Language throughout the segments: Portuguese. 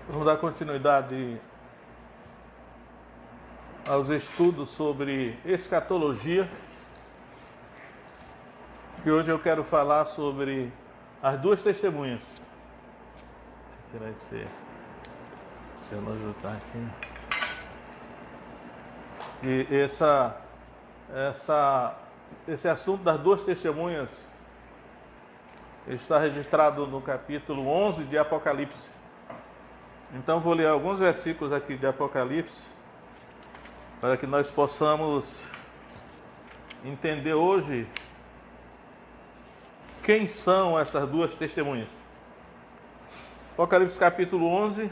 Vamos dar continuidade aos estudos sobre escatologia. E hoje eu quero falar sobre as duas testemunhas. Deixa eu tirar esse relógio tá aqui. E esse assunto das duas testemunhas está registrado no capítulo 11 de Apocalipse. Então vou ler alguns versículos aqui de Apocalipse para que nós possamos entender hoje quem são essas duas testemunhas. Apocalipse capítulo 11,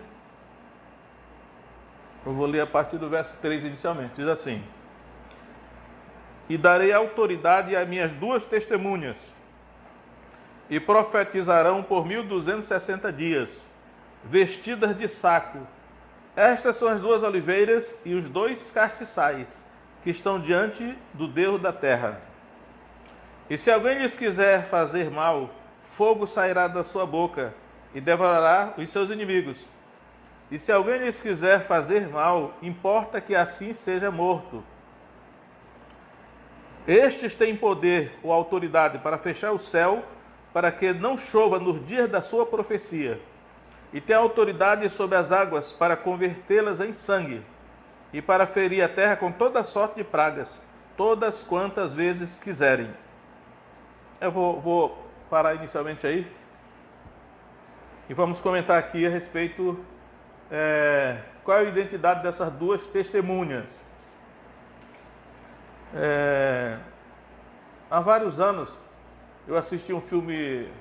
eu vou ler a partir do verso 3 inicialmente. Diz assim: E darei autoridade às minhas duas testemunhas, e profetizarão por 1260 dias, vestidas de saco. Estas são as duas oliveiras e os dois castiçais, que estão diante do Deus da terra. E se alguém lhes quiser fazer mal, fogo sairá da sua boca e devorará os seus inimigos. E se alguém lhes quiser fazer mal, importa que assim seja morto. Estes têm poder ou autoridade para fechar o céu, para que não chova nos dias da sua profecia. E têm autoridade sobre as águas para convertê-las em sangue, e para ferir a terra com toda sorte de pragas, todas quantas vezes quiserem. Eu vou parar inicialmente aí, e vamos comentar aqui a respeito qual é a identidade dessas duas testemunhas. Há vários anos eu assisti um filme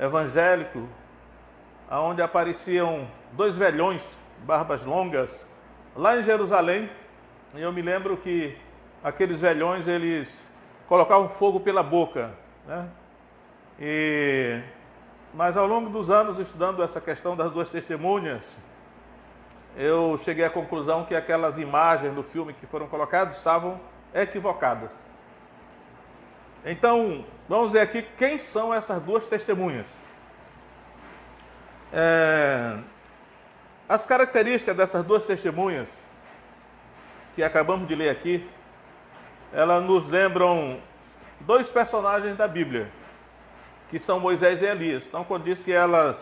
evangélico onde apareciam dois velhões, barbas longas, lá em Jerusalém. E eu me lembro que aqueles velhões, eles colocavam fogo pela boca, né? Mas ao longo dos anos, estudando essa questão das duas testemunhas, eu cheguei à conclusão que aquelas imagens do filme que foram colocadas estavam equivocadas. Então, vamos ver aqui quem são essas duas testemunhas. As características dessas duas testemunhas que acabamos de ler aqui, elas nos lembram dois personagens da Bíblia, que são Moisés e Elias. Então, quando diz que elas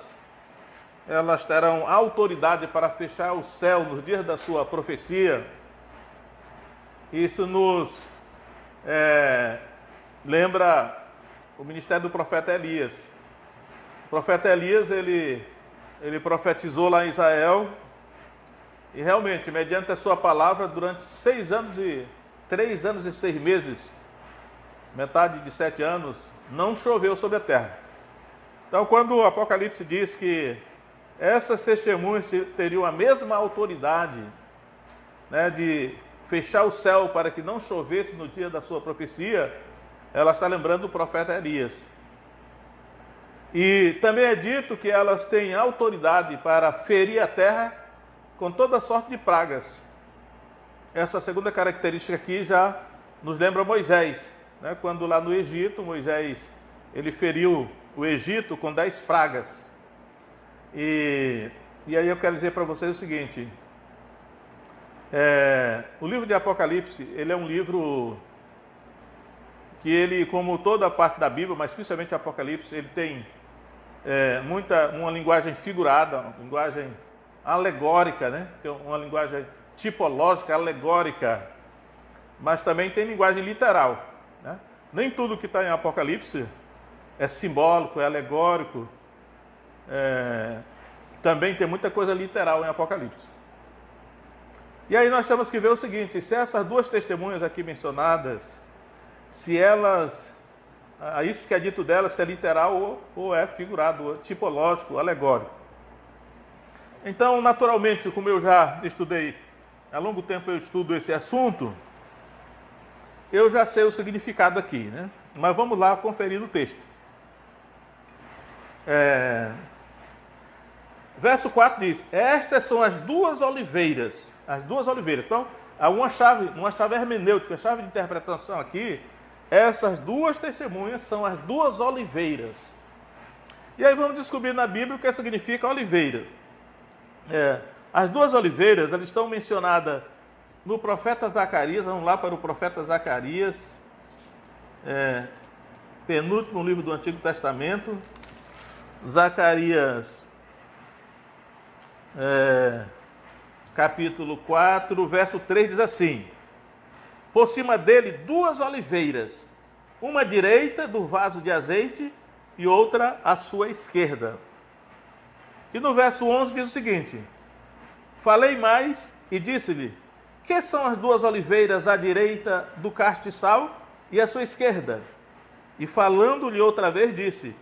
terão autoridade para fechar o céu nos dias da sua profecia, isso nos lembra o ministério do profeta Elias. O profeta Elias, ele profetizou lá em Israel, e realmente, mediante a sua palavra, durante 3 anos e 6 meses, metade de 7 anos, não choveu sobre a terra. Então, quando o Apocalipse diz que essas testemunhas teriam a mesma autoridade, né, de fechar o céu para que não chovesse no dia da sua profecia, ela está lembrando do profeta Elias. E também é dito que elas têm autoridade para ferir a terra com toda sorte de pragas. Essa segunda característica aqui já nos lembra Moisés, né? Quando lá no Egito, Moisés, ele feriu o Egito com 10 pragas. E aí eu quero dizer para vocês o seguinte: o livro de Apocalipse, ele é um livro que ele, como toda a parte da Bíblia, mas principalmente Apocalipse, ele tem uma linguagem figurada, uma linguagem alegórica, né? Tem uma linguagem tipológica, alegórica, mas também tem linguagem literal, né? Nem tudo que está em Apocalipse é simbólico, é alegórico. Também tem muita coisa literal em Apocalipse. E aí nós temos que ver o seguinte: se essas duas testemunhas aqui mencionadas, se elas, isso que é dito delas, se é literal ou é figurado, ou tipológico, alegórico. Então, naturalmente, como eu já estudei, há longo tempo eu estudo esse assunto, eu já sei o significado aqui, né? Mas vamos lá conferir no texto. Verso 4 diz: Estas são as duas oliveiras. As duas oliveiras. Então, há uma chave hermenêutica, uma chave de interpretação aqui. Essas duas testemunhas são as duas oliveiras. E aí vamos descobrir na Bíblia o que significa oliveira. As duas oliveiras, elas estão mencionadas no profeta Zacarias. Vamos lá para o profeta Zacarias, penúltimo livro do Antigo Testamento. Zacarias, capítulo 4, verso 3, diz assim: por cima dele duas oliveiras, uma à direita do vaso de azeite e outra à sua esquerda. E no verso 11 diz o seguinte: falei mais e disse-lhe: que são as duas oliveiras à direita do castiçal e à sua esquerda? E falando-lhe outra vez disse: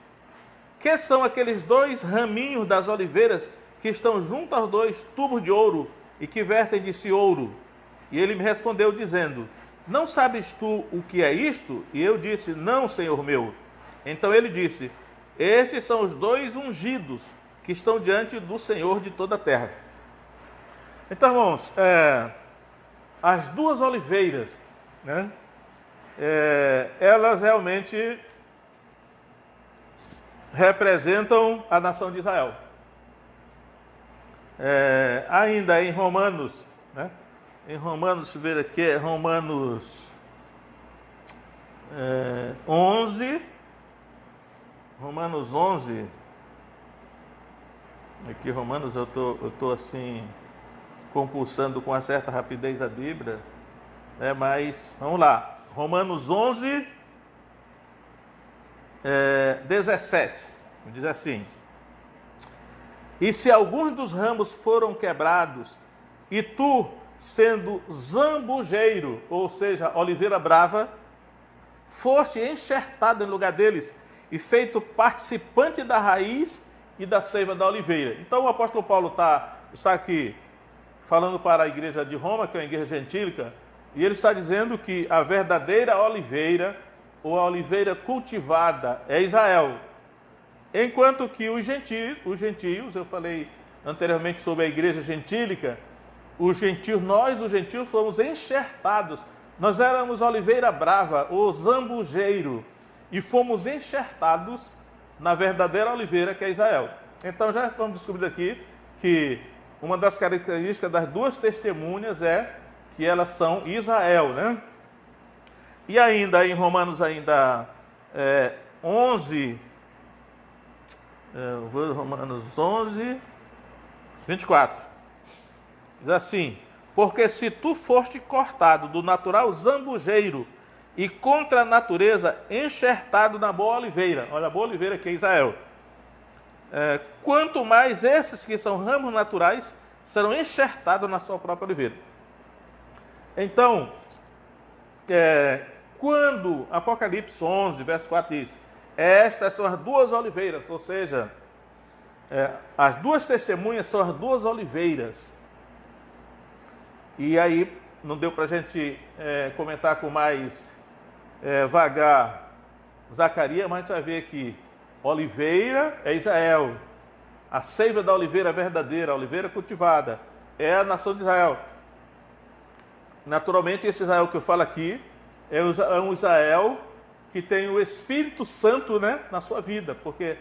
que são aqueles dois raminhos das oliveiras que estão junto aos dois tubos de ouro e que vertem de si ouro? E ele me respondeu dizendo: não sabes tu o que é isto? E eu disse: não, Senhor meu. Então ele disse: estes são os dois ungidos que estão diante do Senhor de toda a terra. Então, irmãos, as duas oliveiras, né, elas realmente representam a nação de Israel. Ainda em Romanos, né, deixa eu ver aqui, Romanos 11, aqui Romanos eu tô assim, compulsando com uma certa rapidez a Bíblia, mas vamos lá, Romanos 11, 17, diz assim: e se alguns dos ramos foram quebrados, e tu, sendo zambujeiro, ou seja, oliveira brava, foste enxertado em lugar deles e feito participante da raiz e da seiva da oliveira. Então o apóstolo Paulo está aqui falando para a igreja de Roma, que é uma igreja gentílica, e ele está dizendo que a verdadeira oliveira, ou a oliveira cultivada, é Israel. Enquanto que os gentios, eu falei anteriormente sobre a igreja gentílica, nós, os gentios, fomos enxertados. Nós éramos oliveira brava, ou zambujeiro, e fomos enxertados na verdadeira oliveira, que é Israel. Então já vamos descobrir aqui que uma das características das duas testemunhas é que elas são Israel, né? E ainda em Romanos 11, Romanos 11, 24. Diz assim: porque se tu foste cortado do natural zambujeiro e contra a natureza enxertado na boa oliveira, olha a boa oliveira que é Israel, quanto mais esses que são ramos naturais serão enxertados na sua própria oliveira. Então, quando Apocalipse 11, verso 4 diz: estas são as duas oliveiras, ou seja, as duas testemunhas são as duas oliveiras. E aí não deu para a gente comentar com mais vagar Zacarias, mas a gente vai ver que oliveira é Israel. A seiva da oliveira verdadeira, a oliveira cultivada, é a nação de Israel. Naturalmente, esse Israel que eu falo aqui é um Israel que tem o Espírito Santo, né, na sua vida, porque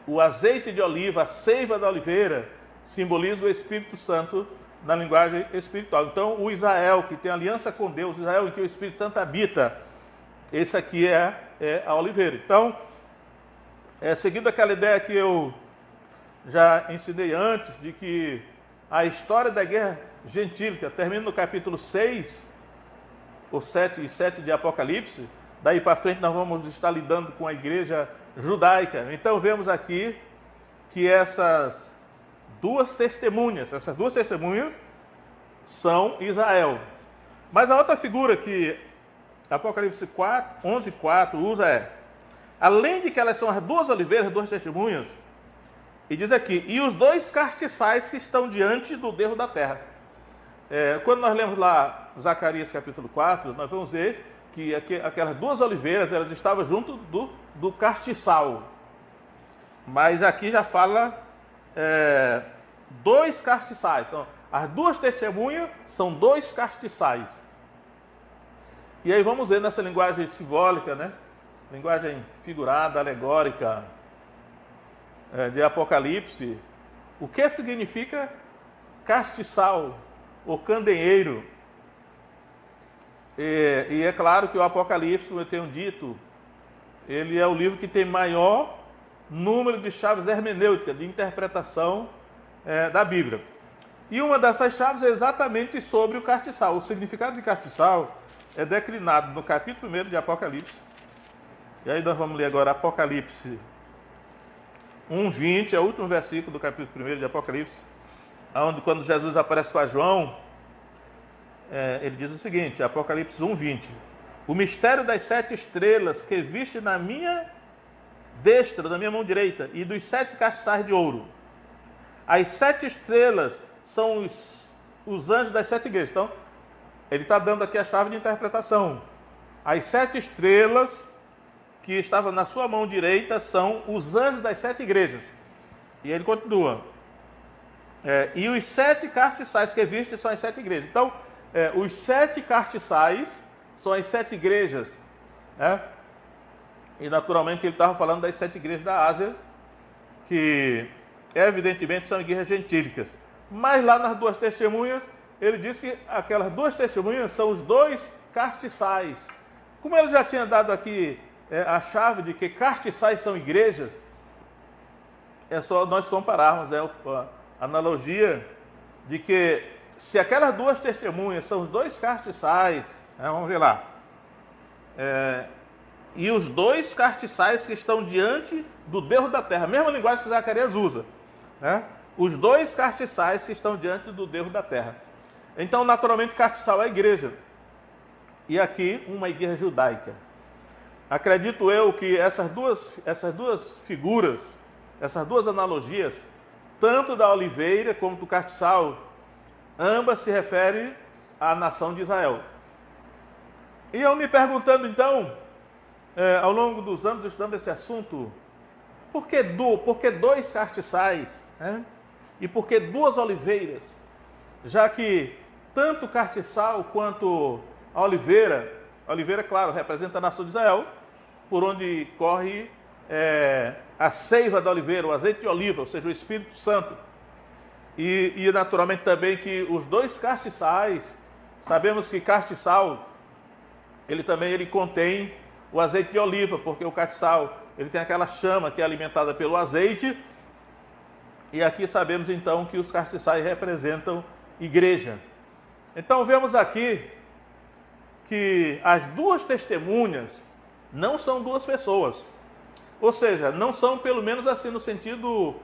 o azeite de oliva, a seiva da oliveira, simboliza o Espírito Santo na linguagem espiritual. Então, o Israel que tem aliança com Deus, o Israel em que o Espírito Santo habita, esse aqui é a oliveira. Então, seguindo aquela ideia que eu já ensinei antes, de que a história da guerra gentílica termina no capítulo 6, ou 7 e 7 de Apocalipse, daí para frente nós vamos estar lidando com a igreja judaica. Então vemos aqui que essas duas testemunhas são Israel. Mas a outra figura que Apocalipse 11, 4 usa além de que elas são as duas oliveiras, as duas testemunhas, e diz aqui: e os dois castiçais que estão diante do Deus da terra. Quando nós lemos lá Zacarias capítulo 4, nós vamos ver que aquelas duas oliveiras, elas estavam junto do castiçal. Mas aqui já fala dois castiçais. Então, as duas testemunhas são dois castiçais. E aí vamos ver nessa linguagem simbólica, né? Linguagem figurada, alegórica, de Apocalipse, O que significa castiçal ou candeeiro? E é claro que o Apocalipse, como eu tenho dito, ele é o livro que tem maior número de chaves hermenêuticas, de interpretação da Bíblia. E uma dessas chaves é exatamente sobre o castiçal. O significado de castiçal é declinado no capítulo 1 de Apocalipse. E aí nós vamos ler agora Apocalipse 1:20, é o último versículo do capítulo 1 de Apocalipse, onde quando Jesus aparece para João, ele diz o seguinte, Apocalipse 1:20. O mistério das 7 estrelas que viste na minha destra, na minha mão direita, e dos 7 castiçais de ouro. As 7 estrelas são os anjos das 7 igrejas. Então, ele está dando aqui a chave de interpretação. As 7 estrelas que estavam na sua mão direita são os anjos das 7 igrejas. E ele continua. E os 7 castiçais que viste são as 7 igrejas. Então, os 7 castiçais são as 7 igrejas. E naturalmente ele estava falando das 7 igrejas da Ásia, que evidentemente são igrejas gentílicas. Mas lá nas 2 testemunhas, ele diz que aquelas 2 testemunhas são os 2 castiçais. Como ele já tinha dado aqui a chave de que castiçais são igrejas, é só nós compararmos a analogia de que se aquelas 2 testemunhas são os 2 castiçais, vamos ver lá, e os 2 castiçais que estão diante do Deus da terra, a mesma linguagem que Zacarias usa, os 2 castiçais que estão diante do Deus da terra. Então, naturalmente, castiçal é a igreja. E aqui, uma igreja judaica. Acredito eu que essas duas figuras, essas 2 analogias, tanto da oliveira como do castiçal, ambas se referem à nação de Israel. E eu me perguntando então, ao longo dos anos estudando esse assunto, por que 2 castiçais? E por que 2 oliveiras? Já que tanto o castiçal quanto a oliveira, claro, representa a nação de Israel, por onde corre a seiva da oliveira, o azeite de oliva, ou seja, o Espírito Santo. E naturalmente também que os 2 castiçais, sabemos que castiçal, ele contém o azeite de oliva, porque o castiçal, ele tem aquela chama que é alimentada pelo azeite, e aqui sabemos então que os castiçais representam igreja. Então vemos aqui que as 2 testemunhas não são 2 pessoas. Ou seja, não são pelo menos assim no sentido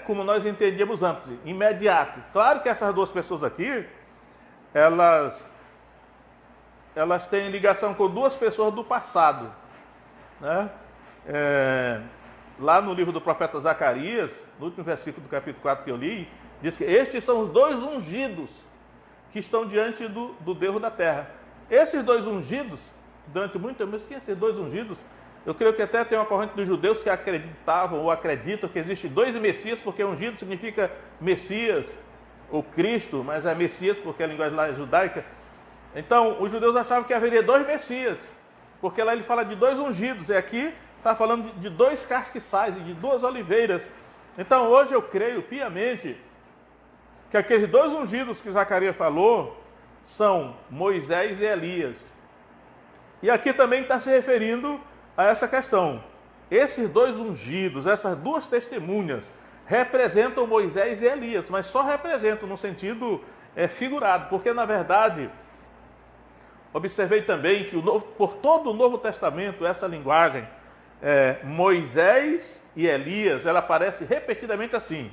como nós entendíamos antes, imediato. Claro que essas 2 pessoas aqui, elas têm ligação com 2 pessoas do passado. Lá no livro do profeta Zacarias, no último versículo do capítulo 4 que eu li, diz que estes são os 2 ungidos que estão diante do Deus da terra. Esses 2 ungidos, durante muito tempo, quem esses 2 ungidos? Eu creio que até tem uma corrente dos judeus que acreditavam ou acreditam que existem 2 Messias, porque ungido significa Messias ou Cristo, mas é Messias porque a linguagem lá é judaica. Então, os judeus achavam que haveria 2 Messias, porque lá ele fala de 2 ungidos, e aqui está falando de 2 castiçais, de 2 oliveiras. Então, hoje eu creio piamente que aqueles 2 ungidos que Zacarias falou são Moisés e Elias. E aqui também está se referindo a essa questão. Esses 2 ungidos, essas 2 testemunhas, representam Moisés e Elias, mas só representam no sentido figurado, porque na verdade, observei também que por todo o Novo Testamento, essa linguagem, Moisés e Elias, ela aparece repetidamente assim: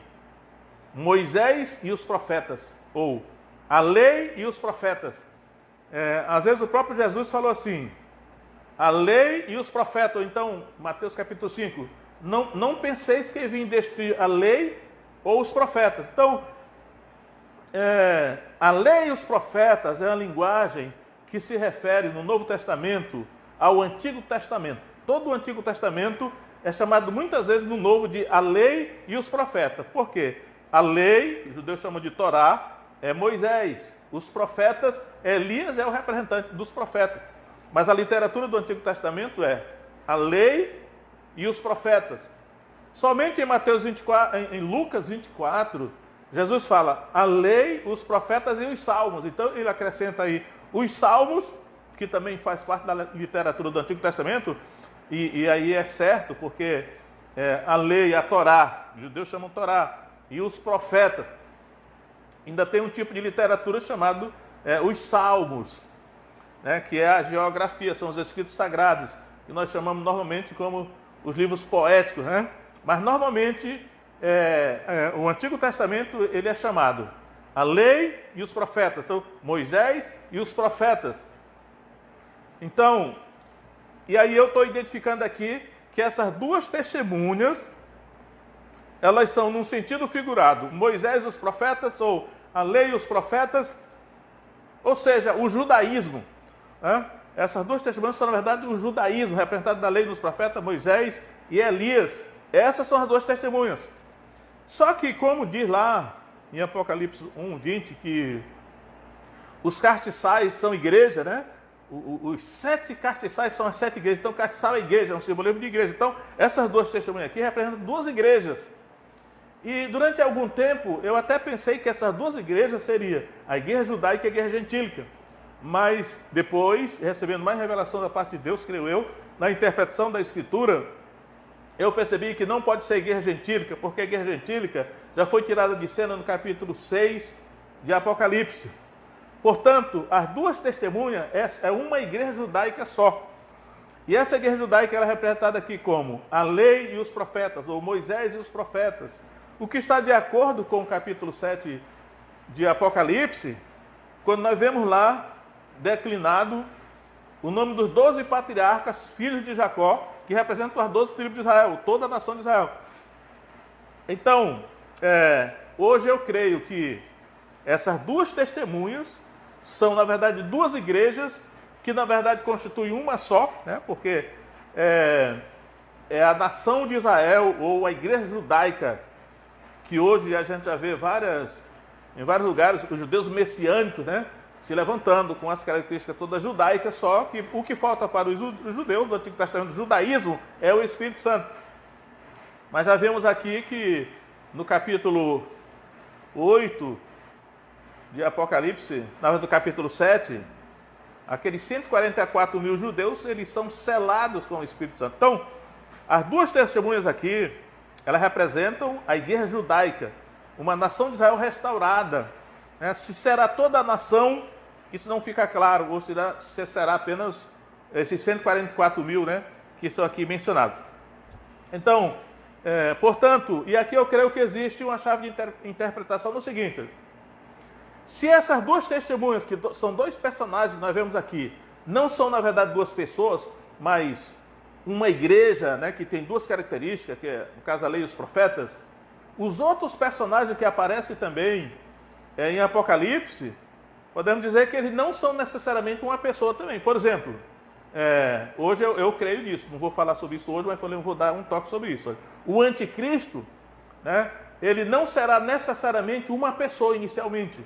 Moisés e os profetas, ou a lei e os profetas. Às vezes o próprio Jesus falou assim, a lei e os profetas, ou então, Mateus capítulo 5, não penseis que vim destruir a lei ou os profetas. Então, a lei e os profetas é uma linguagem que se refere no Novo Testamento ao Antigo Testamento. Todo o Antigo Testamento é chamado muitas vezes no Novo de a lei e os profetas. Por quê? A lei, os judeus chamam de Torá, é Moisés. Os profetas, Elias é o representante dos profetas. Mas a literatura do Antigo Testamento é a lei e os profetas. Somente em Mateus 24, em Lucas 24, Jesus fala a lei, os profetas e os salmos. Então ele acrescenta aí os salmos, que também faz parte da literatura do Antigo Testamento, e aí é certo, porque a lei, a Torá, os judeus chamam Torá, e os profetas, ainda tem um tipo de literatura chamado os salmos, né, que é a geografia, são os escritos sagrados, que nós chamamos normalmente como os livros poéticos, né? Mas normalmente o Antigo Testamento ele é chamado a lei e os profetas, então Moisés e os profetas. Então, e aí eu estou identificando aqui que essas duas testemunhas, elas são num sentido figurado, Moisés e os profetas, ou a lei e os profetas, ou seja, o judaísmo. Né? Essas duas testemunhas são, na verdade, o judaísmo, representado na lei dos profetas, Moisés e Elias. Essas são as duas testemunhas. Só que, como diz lá em Apocalipse 1:20, que os castiçais são igreja, né? Os 7 castiçais são as 7 igrejas. Então, castiçal é igreja, é um simbolismo de igreja. Então, essas duas testemunhas aqui representam 2 igrejas. E durante algum tempo, eu até pensei que essas 2 igrejas seriam a igreja judaica e a igreja gentílica. Mas depois, recebendo mais revelação da parte de Deus, creio eu, na interpretação da Escritura, eu percebi que não pode ser a igreja gentílica, porque a igreja gentílica já foi tirada de cena no capítulo 6 de Apocalipse. Portanto, as 2 testemunhas é uma igreja judaica só. E essa igreja judaica ela é representada aqui como a lei e os profetas, ou Moisés e os profetas. O que está de acordo com o capítulo 7 de Apocalipse, quando nós vemos lá declinado o nome dos 12 patriarcas, filhos de Jacó, que representam as 12 tribos de Israel, toda a nação de Israel. Então, hoje eu creio que essas 2 testemunhas são, na verdade, 2 igrejas que, na verdade, constituem uma só, né? Porque é a nação de Israel, ou a igreja judaica, que hoje a gente já vê em vários lugares, os judeus messiânicos, né? Se levantando com as características todas judaicas, só que o que falta para os judeus do Antigo Testamento, do judaísmo, é o Espírito Santo. Mas já vemos aqui que no capítulo 8 de Apocalipse, na verdade do capítulo 7, aqueles 144 mil judeus, eles são selados com o Espírito Santo. Então, as 2 testemunhas aqui, elas representam a igreja judaica, uma nação de Israel restaurada. Né? Se será toda a nação, isso não fica claro, ou se será apenas esses 144 mil, né, que estão aqui mencionados. Então, portanto, e aqui eu creio que existe uma chave de interpretação no seguinte: se essas 2 testemunhas, que são 2 personagens que nós vemos aqui, não são na verdade 2 pessoas, mas uma igreja, né, que tem 2 características, que é, no caso, a lei e os profetas, os outros personagens que aparecem também em Apocalipse, podemos dizer que eles não são necessariamente uma pessoa também. Por exemplo, hoje eu creio nisso, não vou falar sobre isso hoje, mas eu vou dar um toque sobre isso. O anticristo, né, ele não será necessariamente uma pessoa inicialmente.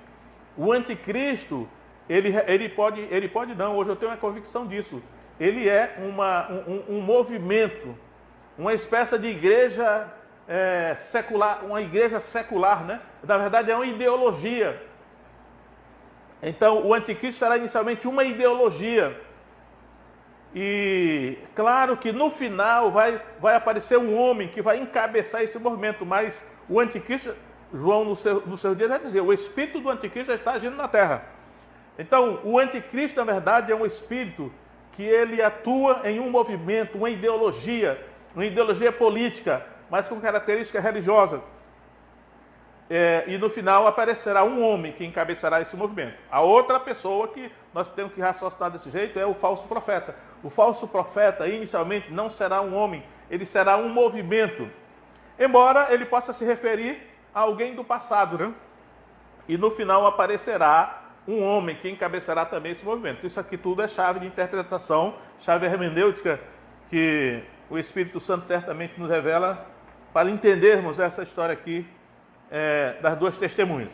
O anticristo, ele pode não, hoje eu tenho uma convicção disso. Ele é um movimento, uma espécie de igreja secular, uma igreja secular, né? Na verdade é uma ideologia. Então o anticristo será inicialmente uma ideologia. E claro que no final vai aparecer um homem que vai encabeçar esse movimento, mas o anticristo, João no seu dia vai dizer, o espírito do anticristo já está agindo na terra. Então o anticristo na verdade é um espírito que ele atua em um movimento, uma ideologia política, mas com característica religiosa. E no final aparecerá um homem que encabeçará esse movimento. A outra pessoa que nós temos que raciocinar desse jeito é o falso profeta. O falso profeta inicialmente não será um homem, ele será um movimento. Embora ele possa se referir a alguém do passado, né? E no final aparecerá um homem que encabeçará também esse movimento. Isso aqui tudo é chave de interpretação, chave hermenêutica, que o Espírito Santo certamente nos revela para entendermos essa história aqui das 2 testemunhas.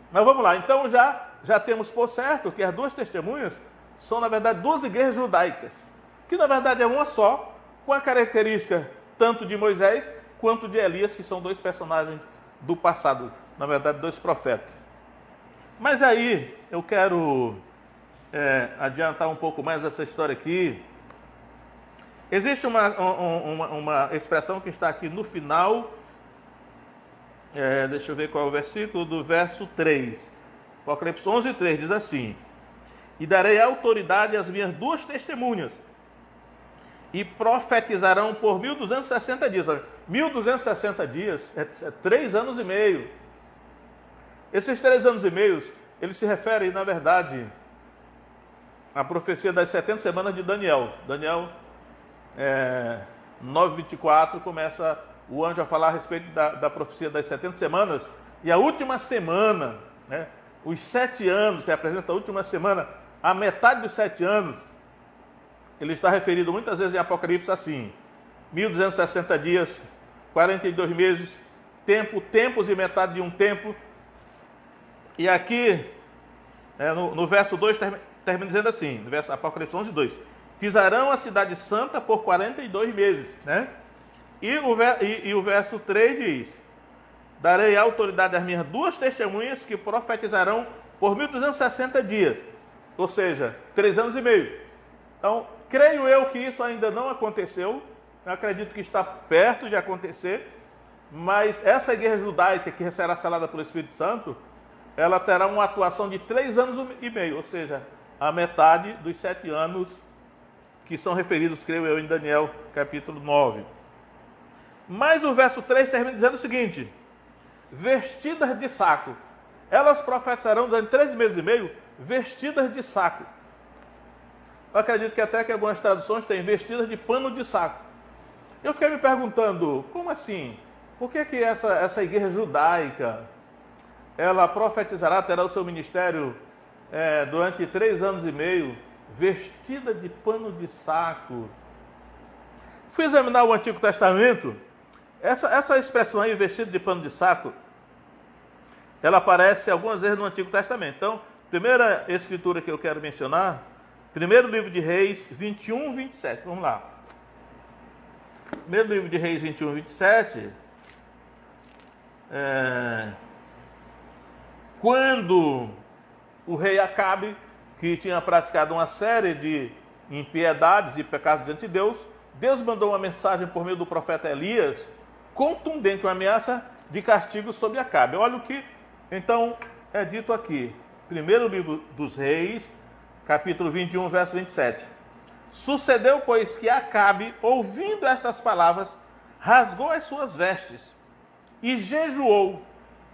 Mas vamos lá, então já temos por certo que as 2 testemunhas são na verdade 2 igrejas judaicas, que na verdade é uma só, com a característica tanto de Moisés quanto de Elias, que são dois personagens do passado, na verdade, dois profetas. Mas aí eu quero adiantar um pouco mais essa história aqui. Existe uma expressão que está aqui no final, deixa eu ver qual é o versículo, do verso 3. Apocalipse 11, 3 diz assim: e darei autoridade às minhas duas testemunhas, e profetizarão por 1260 dias. 1260 dias é 3 anos e meio. Esses 3 anos e meio, eles se referem, na verdade, à profecia das 70 semanas de Daniel. Daniel 9:24 começa o anjo a falar a respeito da profecia das 70 semanas. E a última semana, né, os 7 anos, se apresenta a última semana, a metade dos 7 anos, ele está referido muitas vezes em Apocalipse assim: 1260 dias, 42 meses, tempos e metade de um tempo. E aqui, no verso 2, termina dizendo assim, no verso Apocalipse 11, 2: pisarão a cidade santa por 42 meses. Né? E o verso 3 diz: darei autoridade às minhas duas testemunhas, que profetizarão por 1260 dias. Ou seja, 3 anos e meio. Então, creio eu que isso ainda não aconteceu. Eu acredito que está perto de acontecer. Mas essa igreja judaica, que será selada pelo Espírito Santo, ela terá uma atuação de 3 anos e meio. Ou seja, a metade dos 7 anos que são referidos, creio eu, em Daniel capítulo 9. Mas o verso 3 termina dizendo o seguinte: vestidas de saco. Elas profetizarão durante 3 meses e meio, vestidas de saco. Eu acredito que até que algumas traduções têm vestidas de pano de saco. Eu fiquei me perguntando, como assim? Por que essa igreja judaica, ela profetizará, terá o seu ministério durante 3 anos e meio, vestida de pano de saco? Fui examinar o Antigo Testamento. Essa expressão aí, vestido de pano de saco, ela aparece algumas vezes no Antigo Testamento. Então, primeira escritura que eu quero mencionar, primeiro livro de Reis 21, 27. Vamos lá. Primeiro livro de Reis 21, 27. Quando o rei Acabe, que tinha praticado uma série de impiedades e pecados diante de Deus, Deus mandou uma mensagem por meio do profeta Elias, contundente, uma ameaça de castigo sobre Acabe. Olha o que então é dito aqui. Primeiro livro dos Reis, capítulo 21, verso 27. Sucedeu, pois, que Acabe, ouvindo estas palavras, rasgou as suas vestes e jejuou,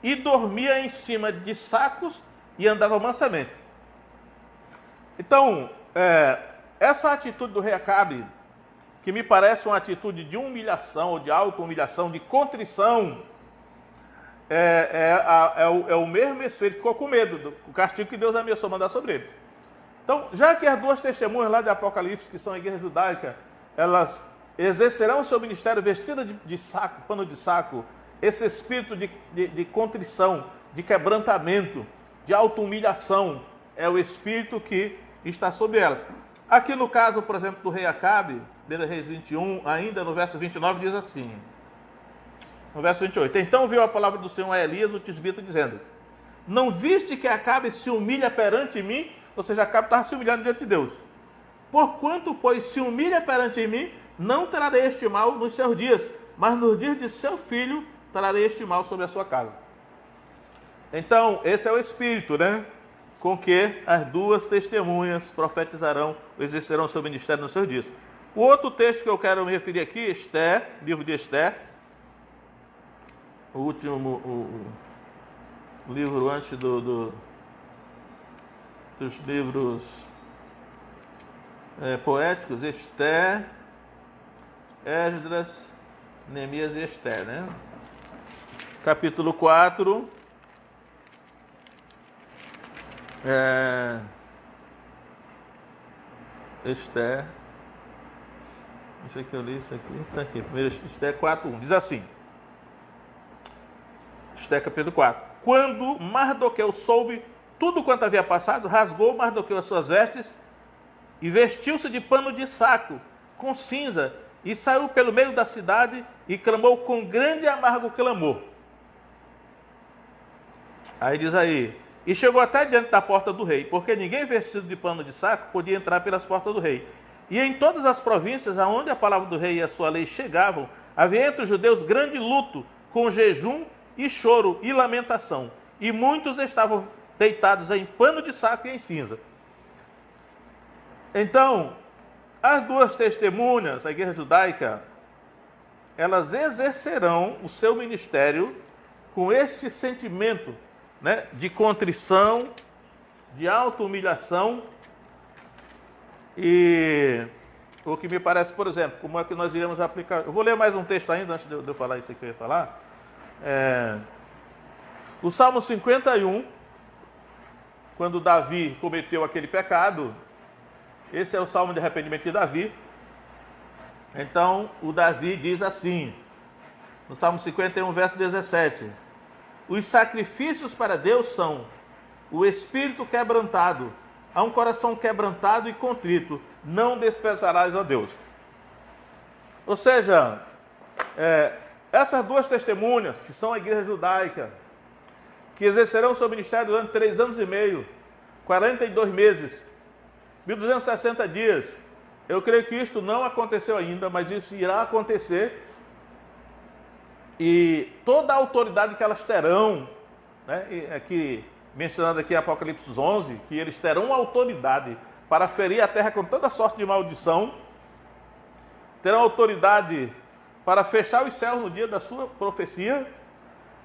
e dormia em cima de sacos e andava mansamente. Então, essa atitude do rei Acabe, que me parece uma atitude de humilhação, ou de auto-humilhação, de contrição, é o mesmo espírito que ficou com medo do castigo que Deus ameaçou mandar sobre ele. Então, já que as duas testemunhas lá de Apocalipse, que são a igreja judaica, elas exercerão o seu ministério vestidas de saco, pano de saco, esse espírito de contrição, de quebrantamento, de auto-humilhação, é o espírito que está sobre elas. Aqui no caso, por exemplo, do rei Acabe, de Reis 21, ainda no verso 29, diz assim, no verso 28, então viu a palavra do Senhor a Elias, o tisbita, dizendo: não viste que Acabe se humilha perante mim? Ou seja, Acabe estava se humilhando diante de Deus. Porquanto, pois, se humilha perante mim, não trarei este mal nos seus dias, mas nos dias de seu filho trarei este mal sobre a sua casa. Então, esse é o espírito, né? Com que as duas testemunhas profetizarão, exercerão seu ministério nos seus dias. O outro texto que eu quero me referir aqui, Esther, livro de Esther, o último o livro antes dos livros poéticos, Esther, Esdras, Neemias e Esther, né? Capítulo 4. Esther. Não sei que eu li isso aqui. Está aqui. Primeiro Esther 4:1. Diz assim. Esther capítulo 4. Quando Mardoqueu soube tudo quanto havia passado, rasgou Mardoqueu as suas vestes e vestiu-se de pano de saco, com cinza, e saiu pelo meio da cidade e clamou com grande e amargo clamor. Aí diz aí, e chegou até diante da porta do rei, porque ninguém vestido de pano de saco podia entrar pelas portas do rei. E em todas as províncias aonde a palavra do rei e a sua lei chegavam, havia entre os judeus grande luto, com jejum e choro e lamentação. E muitos estavam deitados em pano de saco e em cinza. Então, as duas testemunhas, a igreja judaica, elas exercerão o seu ministério com este sentimento, né, de contrição, de auto-humilhação. E o que me parece, por exemplo, como é que nós iremos aplicar. Eu vou ler mais um texto ainda, antes de eu falar isso que eu ia falar. O Salmo 51, quando Davi cometeu aquele pecado, esse é o Salmo de arrependimento de Davi. Então, o Davi diz assim, no Salmo 51, verso 17: os sacrifícios para Deus são o espírito quebrantado, a um coração quebrantado e contrito, não desprezarás a Deus. Ou seja, essas duas testemunhas, que são a igreja judaica, que exercerão seu ministério durante 3 anos e meio, 42 meses, 1260 dias, eu creio que isto não aconteceu ainda, mas isso irá acontecer. E toda a autoridade que elas terão, né, aqui, mencionando aqui Apocalipse 11, que eles terão autoridade para ferir a terra com toda sorte de maldição, terão autoridade para fechar os céus no dia da sua profecia,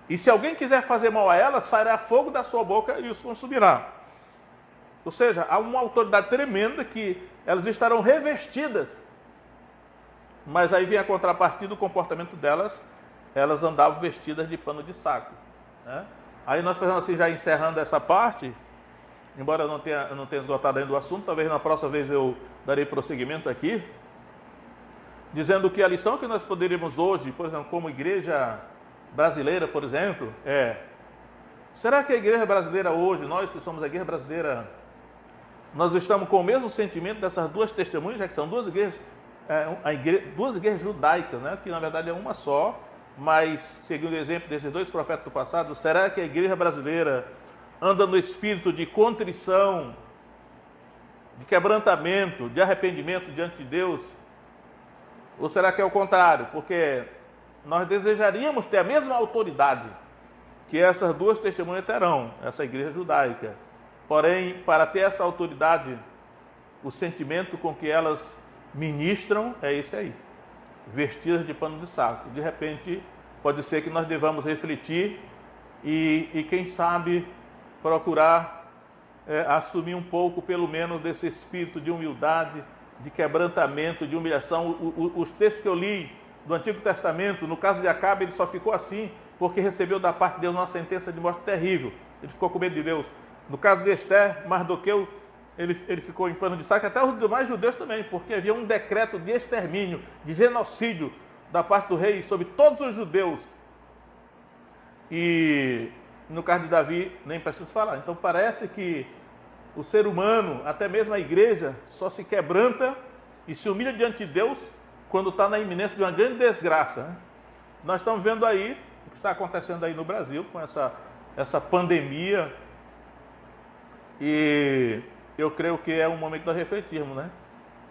e se alguém quiser fazer mal a elas, sairá fogo da sua boca e os consumirá. Ou seja, há uma autoridade tremenda que elas estarão revestidas, mas aí vem a contrapartida do comportamento delas. Elas andavam vestidas de pano de saco, né? Aí nós pensamos assim, já encerrando essa parte, embora eu não tenha esgotado ainda o assunto, talvez na próxima vez eu darei prosseguimento aqui, dizendo que a lição que nós poderíamos hoje, por exemplo, como igreja brasileira, por exemplo, será que a igreja brasileira hoje, nós que somos a igreja brasileira, nós estamos com o mesmo sentimento dessas duas testemunhas, já que são duas igrejas, duas igrejas judaicas, né, que na verdade é uma só, mas, seguindo o exemplo desses dois profetas do passado, será que a igreja brasileira anda no espírito de contrição, de quebrantamento, de arrependimento diante de Deus? Ou será que é o contrário? Porque nós desejaríamos ter a mesma autoridade que essas duas testemunhas terão, essa igreja judaica. Porém, para ter essa autoridade, o sentimento com que elas ministram é esse aí, vestidas de pano de saco. De repente, pode ser que nós devamos refletir e quem sabe, procurar assumir um pouco, pelo menos, desse espírito de humildade, de quebrantamento, de humilhação. Os textos que eu li do Antigo Testamento, no caso de Acabe, ele só ficou assim porque recebeu da parte de Deus uma sentença de morte terrível. Ele ficou com medo de Deus. No caso de Esther, Mardoqueu, ele ficou em pano de saco, até os demais judeus também, porque havia um decreto de extermínio, de genocídio da parte do rei sobre todos os judeus. E no caso de Davi, nem preciso falar. Então parece que o ser humano, até mesmo a igreja, só se quebranta e se humilha diante de Deus quando está na iminência de uma grande desgraça, né? Nós estamos vendo aí o que está acontecendo aí no Brasil com essa pandemia. E eu creio que é um momento de nós refletirmos, né?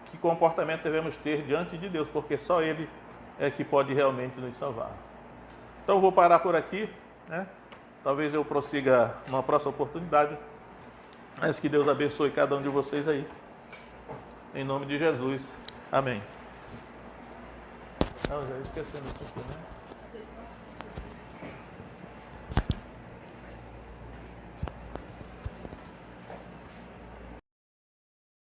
Que comportamento devemos ter diante de Deus, porque só Ele é que pode realmente nos salvar. Então eu vou parar por aqui, né? Talvez eu prossiga numa próxima oportunidade. Mas que Deus abençoe cada um de vocês aí. Em nome de Jesus. Amém. Não, já esquecendo isso aqui, né?